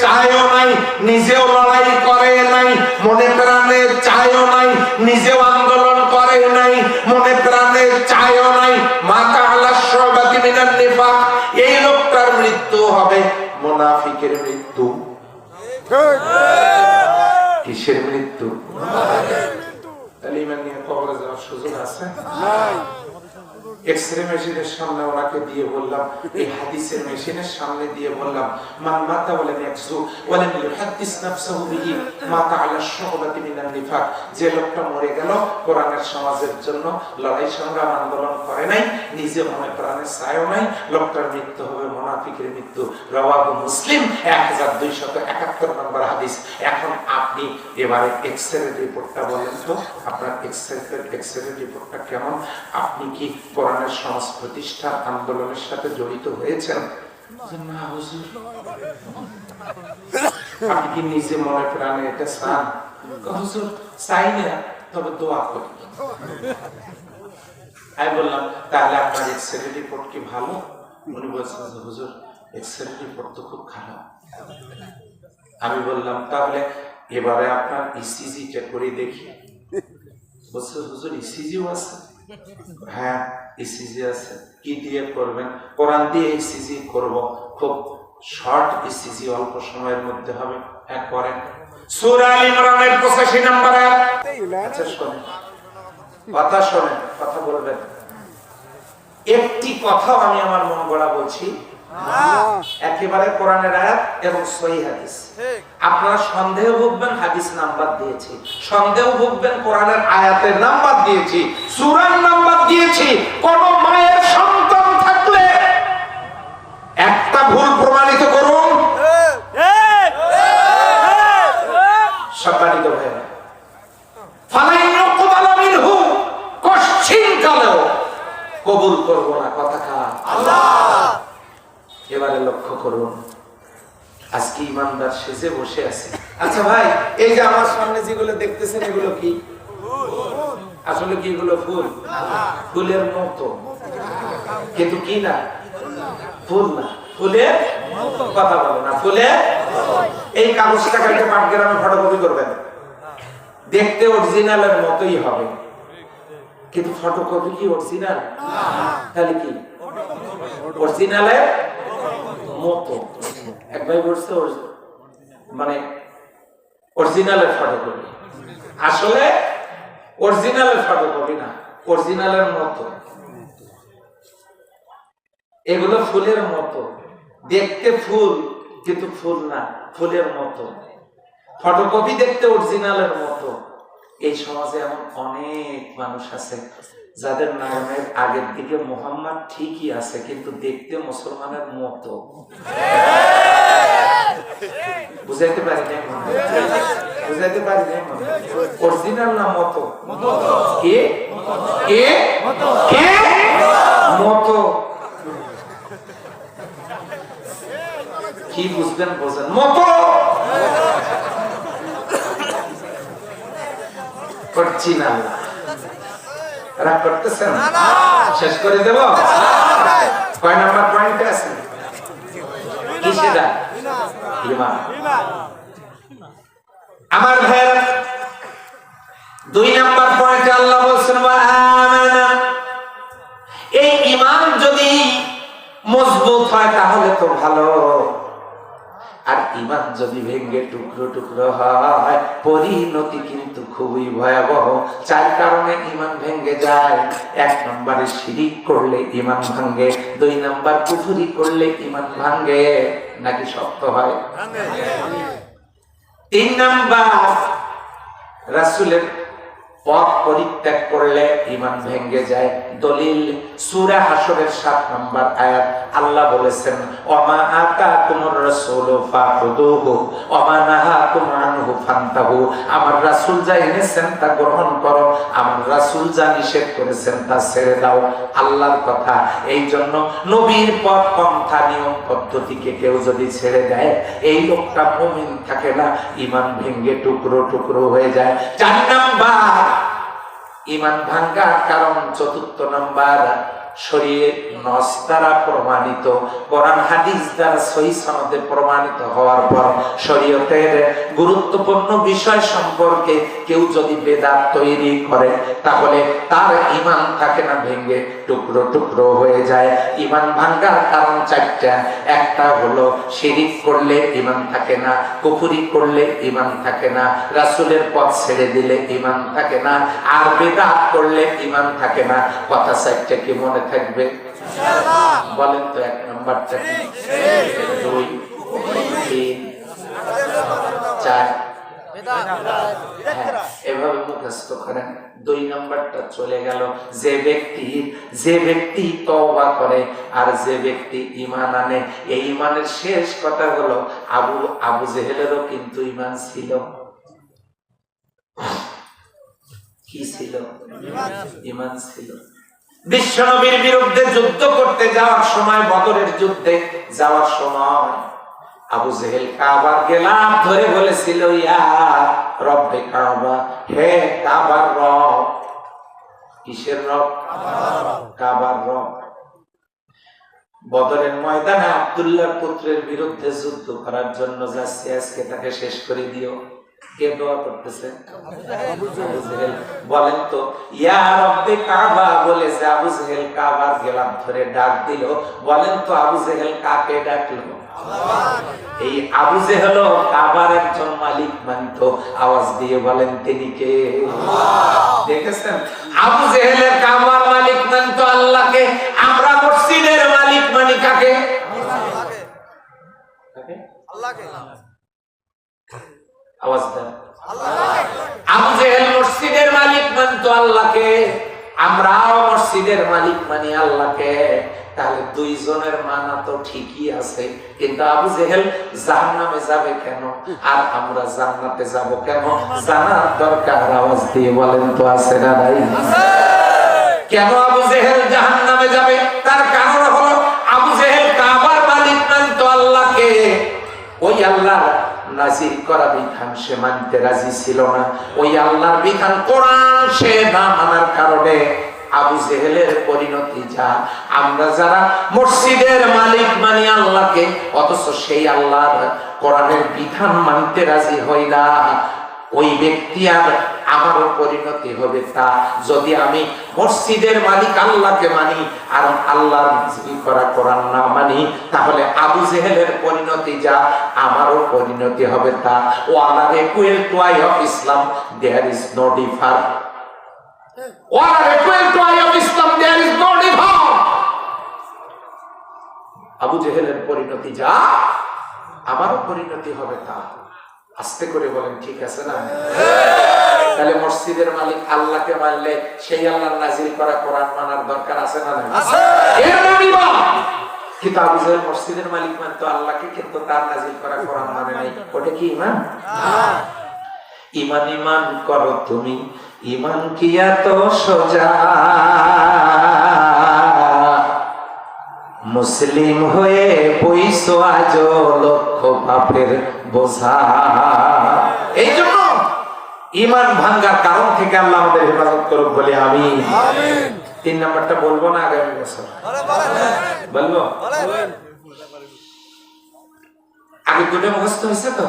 চায়ও নাই, নিজেও লড়াই করে নাই, মনে প্রাণে চায়ও নাই, নিজেও আন্দোলন করে নাই, মনে প্রাণে চায়ও নাই, মাতা আলা শুবাতি মিনান নিফাক, এই লোকটার মৃত্যু হবে মুনাফিকের মৃত্যু। কিসের মৃত্যু? তাহলে ইমান নিয়ে কবরে যাওয়ার সুযোগ আছে? এক্সরে মেশিনের সামনে ওনাকে দিয়ে বললাম, এই হাদিসের মেশিনের সামনে দিয়ে বললাম, মান মাতা ওয়ালাম ইয়াকযু ওয়ালাম ইউহাদ্দিস নাফসাহু বিহি মাতা আলা শুবাতি মিনান নিফাক, যে লোকটা মরে গেল কোরআনের সমাজের জন্য লড়াই সংগ্রাম আন্দোলন করে নাই, নিজে মনে প্রাণে চায়ও নাই, লোকটার মৃত্যু হবে মুনাফিকের মৃত্যু। রাওয়াহু মুসলিম 1271 নম্বর হাদিস। এখন আপনি এবারে এক্সরে রিপোর্টটা বলেন তো, আপনার এক্সরে রিপোর্টটা কেমন? আপনি কি কোরআনের সমাজ প্রতিষ্ঠা আন্দোলনের সাথে জড়িত হয়েছেন? না হুজুর। আপনি কি নিজে মনে প্রাণে এটা চান? হুজুর চাই না, তবে দোয়া করি। আমি বললাম, তাহলে আপনার এক্সরে রিপোর্ট কি ভালো? উনি বলছেন যে হুজুর এক্সরে রিপোর্ট তো খুব খারাপ। আমি বললাম, তাহলে এবারে আপনার ইসিজিটা করে দেখি। বলছে হুজুর ইসিজিও আছে? হ্যাঁ ইসিজি আছে। কি দিয়ে করবেন? কোরআন দিয়ে ইসিজি করব, খুব শর্ট ইসিজি, অল্প সময়ের মধ্যে হবে। হ্যাঁ করেন। সূরা আল ইমরানের 85 নম্বর আয়াত। আচ্ছা শুনেন, কথা শোনেন, কথা বলবেন। একটি কথাও আমি আমার মন গড়া বলছি, একেবারে কোরআনের আয়াত এবং সহিহ হাদিস। আপনারা সন্দেহ ভুগবেন, হাদিস নাম্বার দিয়েছি, সন্দেহ ভুগবেন, কোরআনের আয়াতের নাম্বার দিয়েছি, সূরার নাম্বার দিয়েছি। কোন মায়ের সন্তান থাকলে একটা ভুল প্রমাণিত করুন, সম্মানিত ভাইরা, ফালাইন ইউকবালা মিনহু, কশিন কালেও কবুল করব না। কথা কা আল্লাহ। এবারে লক্ষ্য করুন, আজকে ইমানদার সেজে বসে আছে। আচ্ছা ভাই, এই যে আমার সামনে যেগুলো দেখতেছেন এগুলো কি? আসলে কি এগুলো ফুল? ফুলের মতো, কিন্তু কি না? ফুল না, ফুলের কথা বলে না, ফুলের। এই কাগজটা কালকে পাটগ্রামে ফটোকপি করবেন, দেখতে অরিজিনালের মতোই হবে, কিন্তু ফটোকপি কি অরিজিনাল? তাহলে কি অরিজিনালের মতো? এক ভাই বলছে মানে অরিজিনালের ফটোকপি, আসলে অরিজিনালের ফটোকপি না, অরিজিনালের মতো। এগুলো ফুলের মতো, দেখতে ফুল কিন্তু ফুল না, ফুলের মতো। ফটোকপি দেখতে অরিজিনালের মতো। এই সমাজে এমন অনেক মানুষ আছে যাদের নামের আগের দিকে মুহাম্মদ ঠিকই আছে, কিন্তু দেখতে মুসলমানের মতো। বুঝাইতে পারি না, বুঝাইতে পারি না। অরিজিনাল না মতো? কে কে কে মতো? কি বুঝবেন? বোঝেন মতো অরিজিনাল। রাগ করতেছেন? শেষ করে দেব? কয় নাম্বার পয়েন্টে আছে? কি সেটা? ঈমান। আমার ভাইয়েরা, 2 নাম্বার পয়েন্টে আল্লাহ বলছেন ওয়া আমানা। এই ঈমান যদি মজবুত হয় তাহলে তো ভালো, আর ঈমান যদি ভেঙে টুকরো টুকরো হয় পরিণতি কিন্তু খুবই ভয়াবহ। 4 কারণে ঈমান ভেঙে যায়। 1 নম্বরে শিরিক করলে ঈমান ভাঙে, 2 নাম্বার কুফরি করলে ঈমান ভাঙে, নাকি শক্ত হয়? 3 নাম্বার রাসূলের পথ পরিত্যাগ করলে ঈমান ভেঙে যায়। দলিল সূরা হাশরের 7 নম্বর আয়াত। আল্লাহ বলেছেন ওমা আতাকুমুর রাসূলু ফাখুযুহু ওমা নাহাকুম আনহু ফান্তাহু। আমার রাসূল যা এনেছেন তা গ্রহণ করো, আমার রাসূল যা নিষেধ করেছেন তা ছেড়ে দাও। আল্লাহর কথা। এই জন্য নবীর পথ পন্থা নিয়ম পদ্ধতিকে কেউ যদি ছেড়ে দেয়, এই লোকটা মুমিন থাকে না, ঈমান ভেঙে টুকরো টুকরো হয়ে যায়। 4 নাম্বার ঈমান ভাঙার কারণ, 4 নাম্বার শরীয়ত নস দ্বারা প্রমাণিত, কোরআন হাদিস দ্বারা সহিহ সনদে প্রমাণিত হওয়ার পর শরীয়তের গুরুত্বপূর্ণ বিষয় সম্পর্কে কেউ যদি বেদাত তৈরি করে তাহলে তার ঈমান থাকে না, ভেঙে টুকরো টুকরো হয়ে যায়। ঈমান ভাঙার কারণ চারটা। একটা হলো শিরিক করলে ঈমান থাকে না, কুফরি করলে ঈমান থাকে না, রাসূলের পথ ছেড়ে দিলে ঈমান থাকে না, আর বেদাত করলে ঈমান থাকে না। কথা চারটা কি মনে থাকবে? বলেন তো, এক নাম্বারটা কি? 2, 3, 4। এভাবে মুখস্থ করেন। 2 নাম্বারটা চলে গেল। যে ব্যক্তি তওবা করে আর যে ব্যক্তি ঈমান আনে, এই ঈমানের শেষ কথা হলো আবু জেহেলেরও কিন্তু ঈমান ছিল। কি ছিল? ঈমান ছিল। বিশ্বনবীর বিরুদ্ধে যুদ্ধ করতে যাওয়ার সময়, বদরের যুদ্ধে যাওয়ার সময় আবু জেহেল কাবার গেলাম ধরে বলেছিল, ইয়া রব্বে কাবা, হে কাবার রব। কিসের রব? কাবার রব। বদরের ময়দানে আব্দুল্লাহর পুত্রের বিরুদ্ধে যুদ্ধ করার জন্য যাচ্ছে, আজকে তাকে শেষ করে দিও। কে দোয়া করতেছে? আবু জেহেল। বলেন তো, ইয়া রব্বে কাবা বলে যে আবু জেহেল কাবার গেলাম ধরে ডাক দিল, বলেন তো আবু জেহেল কাকে ডাকলো? এই আবু জেহেল কাবার একজন মালিক মানত। আওয়াজ দিয়ে বলেন তিনি কে? দেখেছেন, আবু জেহেলের কাবার মালিক মানত আল্লাহকে। আমরা মসজিদের মালিক মানি কাকে? আল্লাহকে। আওয়াজ দেন। আবু জেহেল মসজিদের মালিক মানত আল্লাহকে, আমরাও মসজিদের মালিক মানি আল্লাহকে। তাহলে দুইজনের মানা তো ঠিকই আছে, কিন্তু আবু জেহেল জাহান্নামে যাবে কেন আর আমরা জান্নাতে যাব কেন জানার দরকার। আওয়াজ দিয়ে বলেন তো, আছে না নাই? কেন আবু জেহেল জাহান্নামে যাবে? তার কারণ হলো আবু জেহেল কাবার মালিক মানত আল্লাহকে। ওই আল্লাহ নাজিল করা বিধান সে মানতে রাজি ছিল না। ওই আল্লাহর বিধান কোরআন সে না মানার কারণে আবু জেহেলের পরিণতি যা। আমরা যারা মসজিদের মালিক মানি আল্লাহকে, অথচ সেই আল্লাহর কোরআনের বিধান মানতে রাজি হই না, ওই ব্যক্তি আর আমারও পরিণতি হবে তা। যদি আমি মসজিদের মালিক আল্লাহকে মানি আর আল্লাহর নাজিল করা কোরআন না মানি, তাহলে আবু জেহেলের পরিণতি যা, আমারও পরিণতি হবে তা। ওয়ালা equal to eye of Islam, there is no differ. ওয়ালা equal to eye of Islam, there is no differ. Abu জেহেলের পরিণতি যা, আমারও পরিণতি হবে তা। আস্তে করে বলেন, ঠিক আছে না? তাহলে মসজিদের মালিক আল্লাহকে মানলে সেই আল্লাহর নাজিল করা কোরআন মানার দরকার আছে না? কিন্তু আবু জেহেল মসজিদের মালিক মানতো আল্লাহকে, কিন্তু তার নাজিল করা কোরআন মানে নাই। ওটা কি ঈমান? ঈমান ঈমান করো তুমি, ঈমান কি এত সোজা? মুসলিম হয়ে বইসো আজ লক্ষ পাপের বোঝা। এই জন্য ঈমান ভাঙ্গার কারণ থেকে আল্লাহ আমাদের হেফাজত করুক বলে আমি। 3 নাম্বারটা বলবো না আগামী বছর? বলবো? আগে 2টা মুখস্থ হয়েছে তো?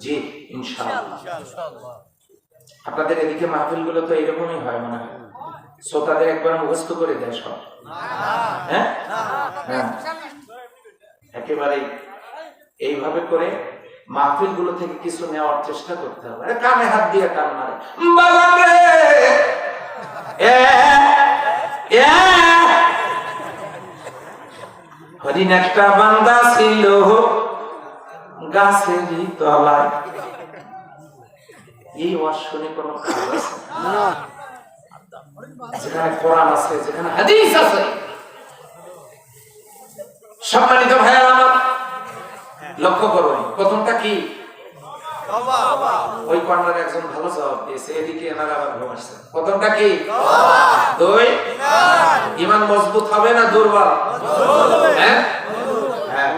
জি, ইনশাআল্লাহ। আপনাদের এদিকে মাহফিল গুলো তো এরকমই হয় মনে হয়, শ্রোতাদের একবার মুখস্থ করে দেয় সব। হ্যাঁ, একেবারে এইভাবে করে মাহফিল গুলো থেকে কিছু নেওয়ার চেষ্টা করতে হবে। কানে হাত দিয়ে টান মারে, হরিণ একটা বান্দা ছিল গাছেরই তলায়। এই ওয়াজ শুনে কোনো কাজ আছে? যেখানে কোরআন আছে, যেখানে হাদিস আছে। সম্মানিত ভাইয়েরা আমার, লক্ষ্য করুন, প্রথমটা কি? ওই কর্নারে একজন ভালো জবাব দিয়েছে, এদিকে এনারা আবার ঘুম আসছে। প্রথমটা কি? 2, ঈমান মজবুত হবে না দুর্বল? হ্যাঁ,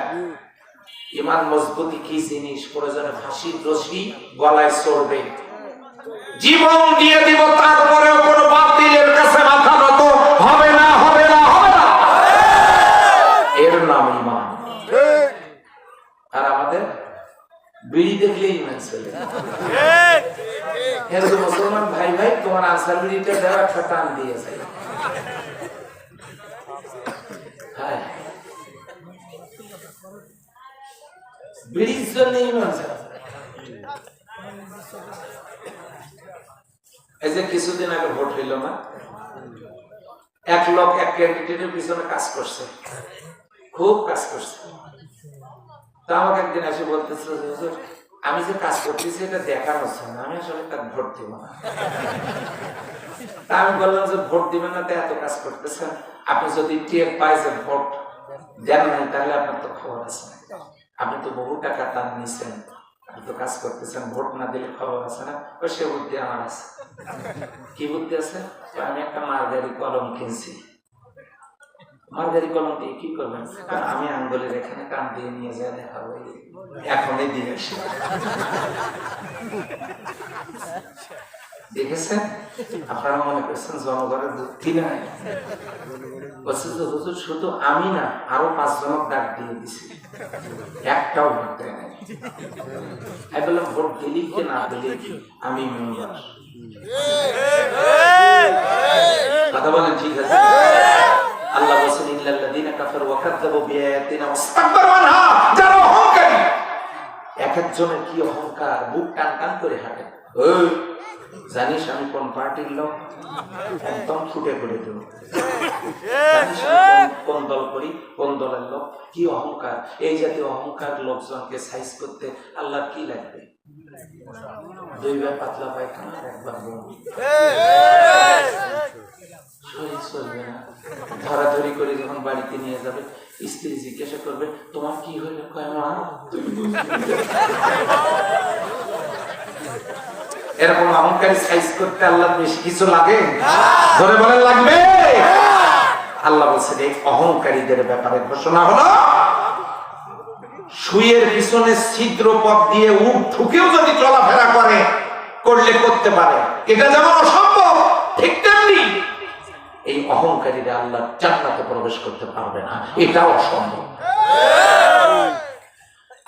ঈমান মজবুতি কি জিনিস? প্রয়োজনে ফাঁসির রশি গলায় চড়বে, জীবন দিয়ে দিব, তারপরেও কোনো বাতিলের কাছে মাথা নত হবে না, হবে না, হবে বিড়ি দেখলেই ইমান চলে। এরকম মুসলমান ভাই ভাই তোমার আনসার বিড়িটা দেওয়া একটা টান দিয়ে যায়। হ্যাঁ, বিড়ির জন্য ইমান চলে। এই যে কিছুদিন আগে ভোট হইল না, এক লোক এক ক্যান্ডিডেটের পিছনে কাজ করছে, খুব কাজ করছে। তো আমাকে একদিন এসে বলতেছিল, আমি যে কাজ করতেছি এটা দেখানো হচ্ছে না, আমি আসলে তার ভোট দিব না। তা আমি বললাম যে ভোট দিবেন না, এত কাজ করতেছেন, আপনি যদি টের পাই যে ভোট দেন নাই, তাহলে আপনার তো খবর আছে। আপনি তো বহু টাকা দাম নিচ্ছেন, আপনি তো কাজ করতেছেন, ভোট না দিলে খবর আছে না। সে বুদ্ধি আমার আছে। কি বুদ্ধি আছে? আমি একটা মালগাড়ি কলম কিনছি। মালগাড়ি কলম দিয়ে কি করবেন? আমি আঙ্গুলের এখানে কান দিয়ে নিয়ে যাই, দেখাবো এখনই দিয়ে আসি। দেখেছেন? আপনারা মনে করছেন জনগণের বুদ্ধি নাই? বলছে যে হুজুর শুধু আমি না, আরো 5 জনক ডাক দিয়ে দিছি, একটাও ভোট দেয় নাই। আমি বললাম ভোট দিলি কি না দিলি কি, আমি মেম্বার। কথা বলেন ঠিক আছে? আল্লাহ বলেছেন ইল্লাল্লাযীনা কাফারু ওয়া কাযযাবু বিআয়াতিনা ওয়াস্তাকবারু আনহা, যারা অহংকারী। এক একজনের কি অহংকার, বুক টান টান করে হাঁটে। ওই জানিস আমি কোন পার্টির লোক, একদম ছুটে করে দেব। জানিস কোন দল করি, কোন দলের লোক, কি অহংকার। এই জাতীয় অহংকার লোকজনকে সাইজ করতে আল্লাহ কি লাগবে? 2 বার পাতলা পায়খানা, 1 বার বমি। শরীর চলবে না। ধরাধরি করে যখন বাড়িতে নিয়ে যাবে, স্ত্রী জিজ্ঞাসা করবে তোমার কি হইল? কয় মা তুমি এরকম অহংকারী সাইজ করতে আল্লাহ বেশি কিছু লাগে? ধরে বলেন লাগবে? আল্লাহ বলছেন এই অহংকারীদের ব্যাপারে ঘোষণা হলো, সুইয়ের পিছনে ছিদ্র পথ দিয়ে উট ঢুকেও যদি চলাফেরা করলে করতে পারে, এটা যেমন অসম্ভব, ঠিক তেমনি এই অহংকারীরা আল্লাহ জান্নাতে প্রবেশ করতে পারবে না, এটা অসম্ভব।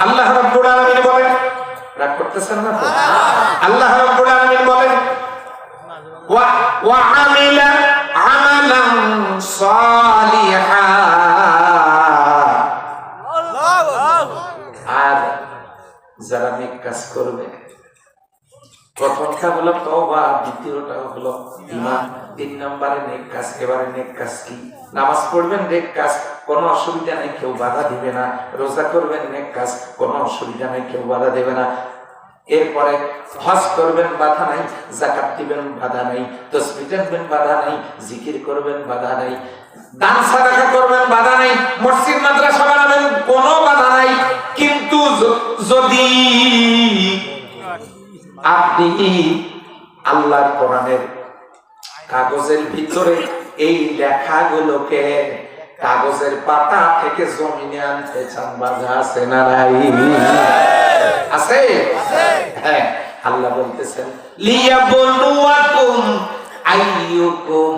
আল্লাহ রাব্বুল আলামিন বলেন, রাগ করতেছেন না তো? আল্লাহ রাব্বুল আলামিন বলেন ওয়া আমিলা আমালান সালিহা, আর যারা নেক কাজ করবে, প্রথমটা হলো তওবা, দ্বিতীয়টা হলো ঈমান, 3 নম্বরে নেক কাজ। এবারে নেক কাজ কি? নামাজ পড়বেন নেক কাজ, কোনো অসুবিধা নেই, কেউ বাধা দিবে না। রোজা করবেন নেক কাজ, কোনো অসুবিধা নেই, কেউ বাধা দেবে না। এরপরে হজ করবেন, বাধা নাই। যাকাত দিবেন, বাধা নাই। তাসবিহ পড়বেন, বাধা নাই। জিকির করবেন, বাধা নাই। দান সাদাকা করবেন, বাধা নাই। মসজিদ মাদ্রাসা বানাবেন, কোনো বাধা নাই। কিন্তু যদি আপনি আল্লাহর কোরআনের কাগজের ভিতরে এই লেখাগুলোকে কাগজের পাতা থেকে জমিনে আনতে চান, বাধা আছে না নাই? আছে? হ্যাঁ, আল্লাহ বলতেছেন লিয়াবলুয়াকুম আইয়ুকুম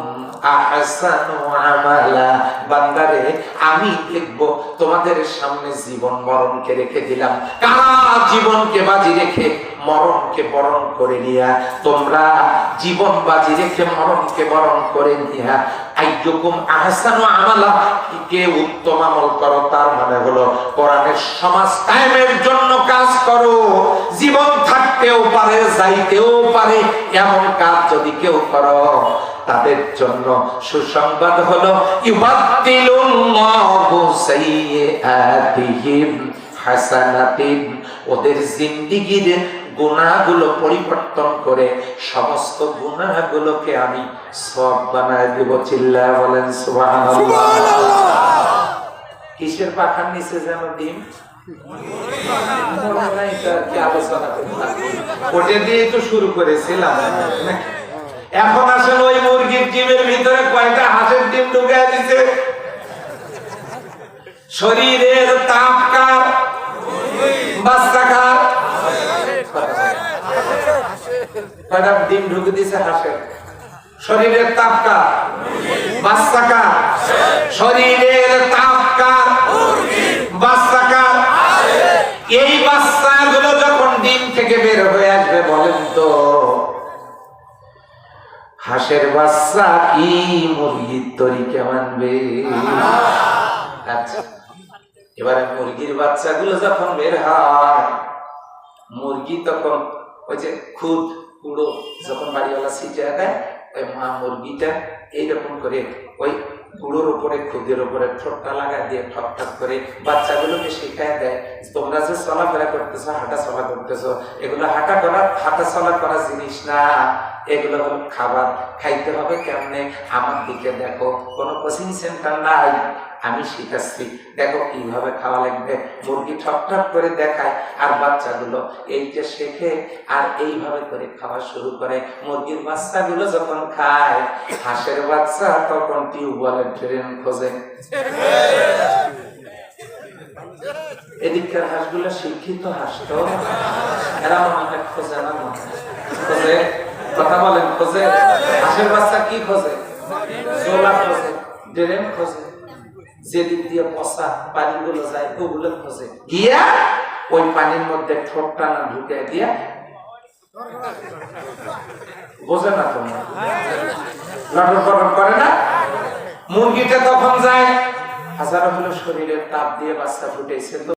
আহসানু আমালা। বান্দারে আমি দেখব তোমাদের সামনে জীবন মরণকে রেখে দিলাম, কারা জীবনকে বাজি রেখে মরণকে বরণ করে নিয়া, তোমরা জীবন বাজি রেখে মরণকে বরণ করে নিয়া আইয়ুকুম আহসানু আমালা, কে উত্তম আমল করো। তার মানে হলো কোরআনের সমাজ কায়েমের জন্য কাজ করো। জীবন থাকতেও পারে, যাইতেও পারে, এমন কাজ যদি কেউ করো, তাদের জন্য সুসংবাদ হলো ইউবাদদিলুল্লাহু সাইয়্যাতিহিম হাসানাতিন, ওদের জিন্দেগীর গুনাহগুলো পরিবর্তন করে সমস্ত গুনাহগুলোকে আমি সওয়াব বানায় দেব। চিল্লায়া বলেন সুবহানাল্লাহ। কিসের পাখার নিচে যেন ডিম, ওটা দিয়ে তো শুরু করেছিলাম। এখন আসেন ওই মুরগির ডিমের ভিতরে কয়টা হাঁসের ডিম ঢুকে দিচ্ছে। শরীরের তাপ কার? বাচ্চা কার? কয়টা ডিম ঢুকে দিচ্ছে হাঁসের? শরীরের তাপ কার? বাচ্চা কার? শরীরের তাপ কার? বাচ্চা কার? এই বাচ্চাগুলো যখন বলেন তো হাঁসের বাচ্চা কি মুরগির তরিকে মানবে? আচ্ছা, এবারে মুরগির বাচ্চাগুলো যখন বের হয়, মুরগি তখন ওই যে খুদ কুড়ো যখন বাড়িওয়ালা ছিটে দেয়, ওই মা মুরগিটা এইরকম করে ওই গুঁড়োর উপরে খুদের উপরে ঠোঁটটা লাগায় দিয়ে ঠক ঠক করে বাচ্চাগুলোকে শিখায় দেয়, তোমরা যে চলাফেরা করতেছো, হাঁটা চলা করতেছো, এগুলো হাঁটা চলা করা জিনিস না, এগুলো হলো খাবার। খাইতে হবে কেমনে? আমার দিকে দেখো, কোনো কোচিং সেন্টার নাই, আমি শিখাচ্ছি, দেখো কিভাবে খাওয়া লাগবে। মুরগি ঠক ঠক করে দেখায়, আর বাচ্চাগুলো এইটা শেখে আর এইভাবে করে খাওয়া শুরু করে। মুরগির বাচ্চাগুলো যখন খায়, হাঁসের বাচ্চা তখন টিউবওয়েলের ড্রেন খোঁজে। এদিককার হাঁসগুলো শিক্ষিত হাঁস তো, এরা মনে খোঁজে না, খোঁজে, কথা বলেন, খোঁজে। হাঁসের বাচ্চা কি খোঁজে? জোলা খোঁজে, ড্রেন খোঁজে, যেদিক দিয়ে পচা পানিগুলো যায় ওগুলো খোঁজে, গিয়া ওই পানির মধ্যে ঠোঁটটা না ঢুকে দিয়া, বোঝে না তোমরা, লটর পটর করে না। মুরগিটা তখন যায়, হাজারো হলো শরীরের তাপ দিয়ে বাচ্চা ফুটেছে তো